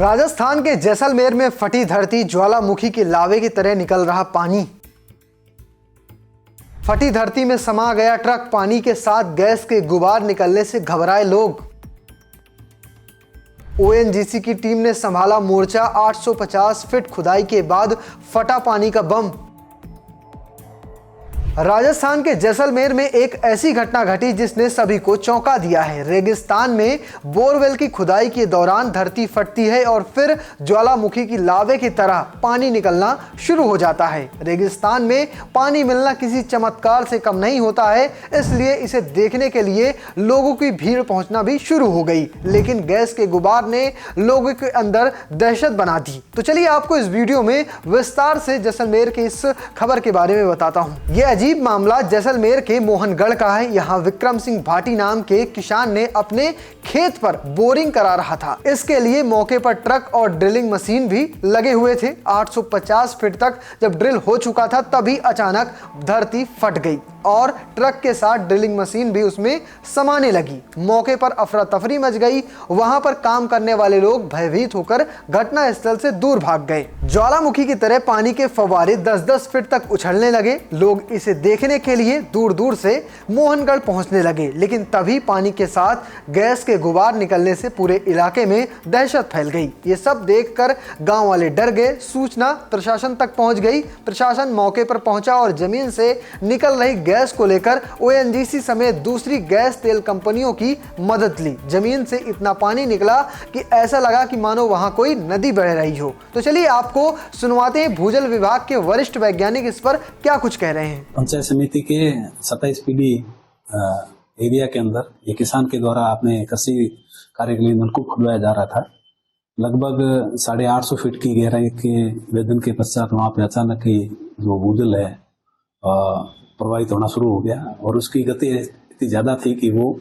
राजस्थान के जैसलमेर में फटी धरती, ज्वालामुखी के लावे की तरह निकल रहा पानी। फटी धरती में समा गया ट्रक, पानी के साथ गैस के गुबार निकलने से घबराए लोग। ओएनजीसी की टीम ने संभाला मोर्चा, 850 फीट खुदाई के बाद फटा पानी का बम। राजस्थान के जैसलमेर में एक ऐसी घटना घटी जिसने सभी को चौंका दिया है। रेगिस्तान में बोरवेल की खुदाई के दौरान धरती फटती है और फिर ज्वालामुखी की लावे की तरह पानी निकलना शुरू हो जाता है। रेगिस्तान में पानी मिलना किसी चमत्कार से कम नहीं होता है, इसलिए इसे देखने के लिए लोगों की भीड़ पहुंचना भी शुरू हो गई। लेकिन गैस के गुबार ने लोगों के अंदर दहशत बना दी। तो चलिए आपको इस वीडियो में विस्तार से जैसलमेर के इस खबर के बारे में बताता हूं। यह अजीब मामला जैसलमेर के मोहनगढ़ का है। यहाँ विक्रम सिंह भाटी नाम के किसान ने अपने खेत पर बोरिंग करा रहा था। इसके लिए मौके पर ट्रक और ड्रिलिंग मशीन भी लगे हुए थे। 850 फीट तक जब ड्रिल हो चुका था तभी अचानक धरती फट गई और ट्रक के साथ ड्रिलिंग मशीन भी उसमें समाने लगी। मौके पर अफरा तफरी मच गई। वहां पर काम करने वाले लोग भयभीत होकर घटना स्थल से दूर भाग गए। ज्वालामुखी की तरह पानी के फव्वारे 10-10 फीट तक उछलने लगे। लोग इसे देखने के लिए दूर दूर से मोहनगढ़ पहुंचने लगे, लेकिन तभी पानी के साथ गैस के गुबार निकलने से पूरे इलाके में दहशत फैल गई। ये सब देखकर गांव वाले डर गए। सूचना प्रशासन तक पहुंच गई। प्रशासन मौके पर पहुंचा और जमीन से निकल रही गैस को लेकर ओएनजीसी समेत दूसरी गैस तेल कंपनियों की मदद ली। जमीन से इतना पानी निकला कि ऐसा लगा कि मानो वहां कोई नदी बह रही हो। तो चलिए आपको सुनवाते हैं भूजल विभाग के वरिष्ठ वैज्ञानिक इस पर क्या कुछ कह रहे हैं। पंचायत समिति के 27 पीडी एरिया के अंदर ये किसान के द्वारा अपने कृषि कार्य के लिए नलकूप खुदवाया जा रहा था। लगभग 850 फीट की गहराई के वेदन के पश्चात वहां पे अचानक ही जो भूजल है प्रवाहित होना शुरू हो गया और उसकी गति इतनी ज्यादा थी कि वो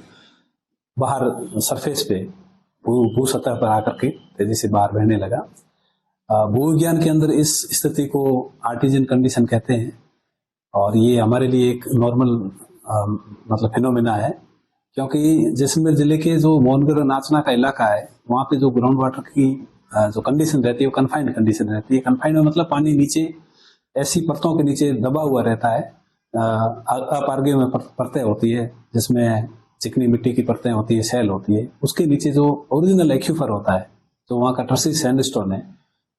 बाहर सरफेस पे भू सतह पर आकर के तेजी से बाहर बहने लगा। भूविज्ञान के अंदर इस स्थिति को आर्टिजन कंडीशन कहते हैं और ये हमारे लिए एक नॉर्मल मतलब फिनोमेना है, क्योंकि जैसलमेर जिले के जो मोहनगढ़ नाचना का इलाका है वहाँ पे जो ग्राउंड वाटर की जो कंडीशन रहती है वो कन्फाइंड कंडीशन रहती है। कन्फाइंड में मतलब पानी नीचे ऐसी परतों के नीचे दबा हुआ रहता है। अपारगीय में परतें होती है जिसमें चिकनी मिट्टी की परतें होती है, शैल होती है। उसके नीचे जो ओरिजिनल एक्यूफर होता है, जो वहाँ का ट्रसी सैंडस्टोन है,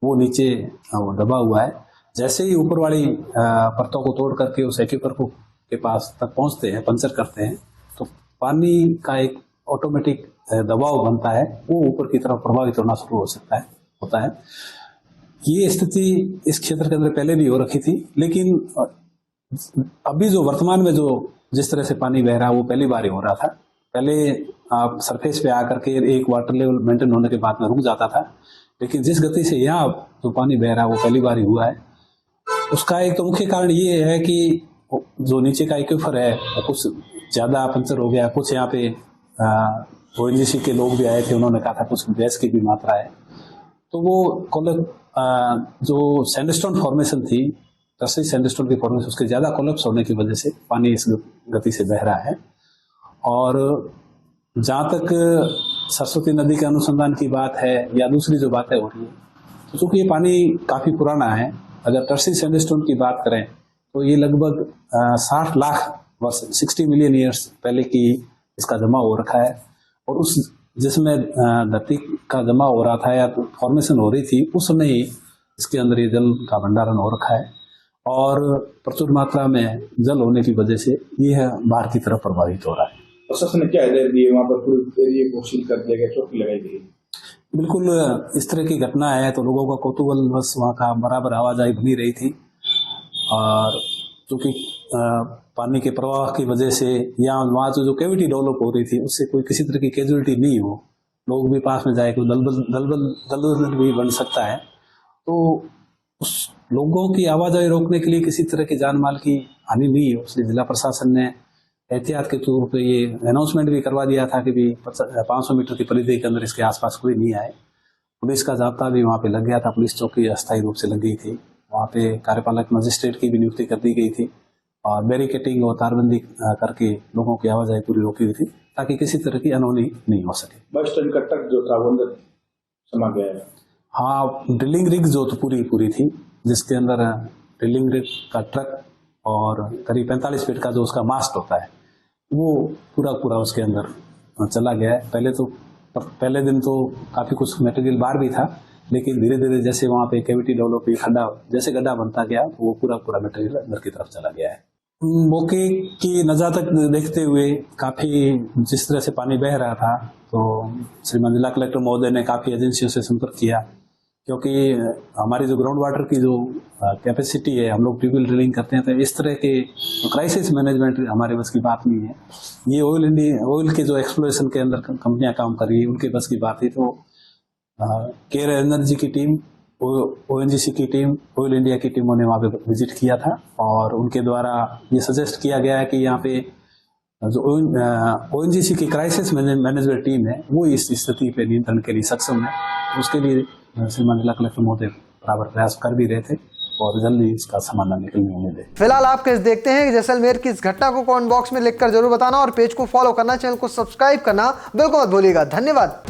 वो नीचे दबा हुआ है। जैसे ही ऊपर वाली परतों को तोड़ करके उस एक्यूफर को के पास तक पहुंचते हैं, पंचर करते हैं, तो पानी का एक ऑटोमेटिक दबाव बनता है, वो ऊपर की तरफ प्रभावित होना शुरू होता है। ये स्थिति इस क्षेत्र के अंदर पहले भी हो रखी थी, लेकिन अभी जो वर्तमान में जो जिस तरह से पानी बह रहा है वो पहली बार ही हो रहा था। पहले आप सरफेस पे आकर के एक वाटर लेवल मेंटेन होने के बाद में रुक जाता था, लेकिन जिस गति से यहाँ जो पानी बह रहा है वो पहली बार ही हुआ है। उसका एक तो मुख्य कारण ये है कि जो नीचे का एक्यूफर है वो कुछ ज्यादा पंचर हो गया। कुछ यहाँ पे ओएनजीसी के लोग भी आए थे, उन्होंने कहा था कुछ गैस की भी मात्रा है, तो वो जो सैंडस्टोन फॉर्मेशन थी, टर्सरी सैंडस्टोन की फॉर्मेशन, उसके ज्यादा कोलैप्स होने की वजह से पानी इस गति से बह रहा है। और जहाँ तक सरस्वती नदी के अनुसंधान की बात है या दूसरी जो बातें हो रही है, तो चूंकि ये पानी काफी पुराना है, अगर टर्सरी सैंडस्टोन की बात करें तो ये लगभग 60 लाख वर्ष 60 मिलियन ईयर्स पहले की इसका जमा हो रखा है। और उस जिसमें धरती का जमा हो रहा था या फॉर्मेशन हो रही थी, उस समय ही इसके अंदर ये जल का भंडारण हो रखा है और प्रचुर मात्रा में जल होने की वजह से ये बाहर की तरफ प्रभावित हो रहा है। प्रशासन ने क्या हिदायत दी है? वहाँ पर पूरे एरिया को सील कर दिया गया, चौकी लगाई गई। बिल्कुल इस तरह की घटना है तो लोगों का कौतूहल बस वहाँ का बराबर आवाजाही बनी रही थी। और क्योंकि पानी के प्रवाह की वजह से या वहाँ जो कैविटी डेवलप हो रही थी उससे कोई किसी तरह की कैजुअलिटी नहीं हो, लोग भी पास में जाए, कोई दलदल भी बन सकता है, तो उस लोगों की आवाजाही रोकने के लिए किसी तरह की जान माल की हानि नहीं हो, इसलिए जिला प्रशासन ने एहतियात के तौर पर ये अनाउंसमेंट भी करवा दिया था कि भी 500 मीटर की परिधि के अंदर इसके आसपास कोई नहीं आए। पुलिस का जाब्ता भी वहाँ पे लग गया था, पुलिस चौकी अस्थायी रूप से लग गई थी। वहाँ पे कार्यपालक मजिस्ट्रेट की भी नियुक्ति कर दी गई थी और बैरिकेटिंग और तारबंदी करके लोगों की आवाजाही पूरी रोकी हुई थी ताकि किसी तरह की अनहोनी नहीं हो सके। बस स्टैंड का ट्रक जो था वो अंदर समा गया है। हाँ, ड्रिलिंग रिग जो तो पूरी थी, जिसके अंदर ड्रिलिंग रिग का ट्रक और करीब 45 फीट का जो उसका मास्ट होता है वो पूरा उसके अंदर चला गया है। पहले दिन तो काफी कुछ मटेरियल बाहर भी था, लेकिन धीरे धीरे जैसे वहां पे कैविटी डेवलप हुई, जैसे गड्ढा बनता गया वो पूरा मटेरियल अंदर की तरफ चला गया है। मौके की नजाकत देखते हुए काफी जिस तरह से पानी बह रहा था, तो श्रीमान जिला कलेक्टर महोदय ने काफी एजेंसियों से संपर्क किया, क्योंकि हमारी जो ग्राउंड वाटर की जो कैपेसिटी है, हम लोग ट्यूबवेल ड्रिलिंग करते हैं, तो इस तरह के क्राइसिस मैनेजमेंट हमारे बस की बात नहीं है। ये ऑयल के जो एक्सप्लोरेशन के अंदर कंपनियां काम कर रही है उनके बस की बात है। तो केयर एनर्जी की टीम, ओएनजीसी की टीम, ऑयल इंडिया की टीमों ने वहाँ पे विजिट किया था और उनके द्वारा ये सजेस्ट किया गया है कि यहाँ पे जो ओएनजीसी की क्राइसिस मैनेजमेंट टीम है वो इस स्थिति पे नियंत्रण के लिए सक्षम है। उसके लिए श्रीमान जिला कलेक्टर महोदय बराबर प्रयास कर भी रहे थे और जल्दी इसका समाधान निकलने की उम्मीद है। फिलहाल आप कैसे देखते हैं कि जैसलमेर की इस घटना को कमेंट बॉक्स में लिखकर जरूर बताना और पेज को फॉलो करना, चैनल को सब्सक्राइब करना बिल्कुल मत भूलिएगा। धन्यवाद।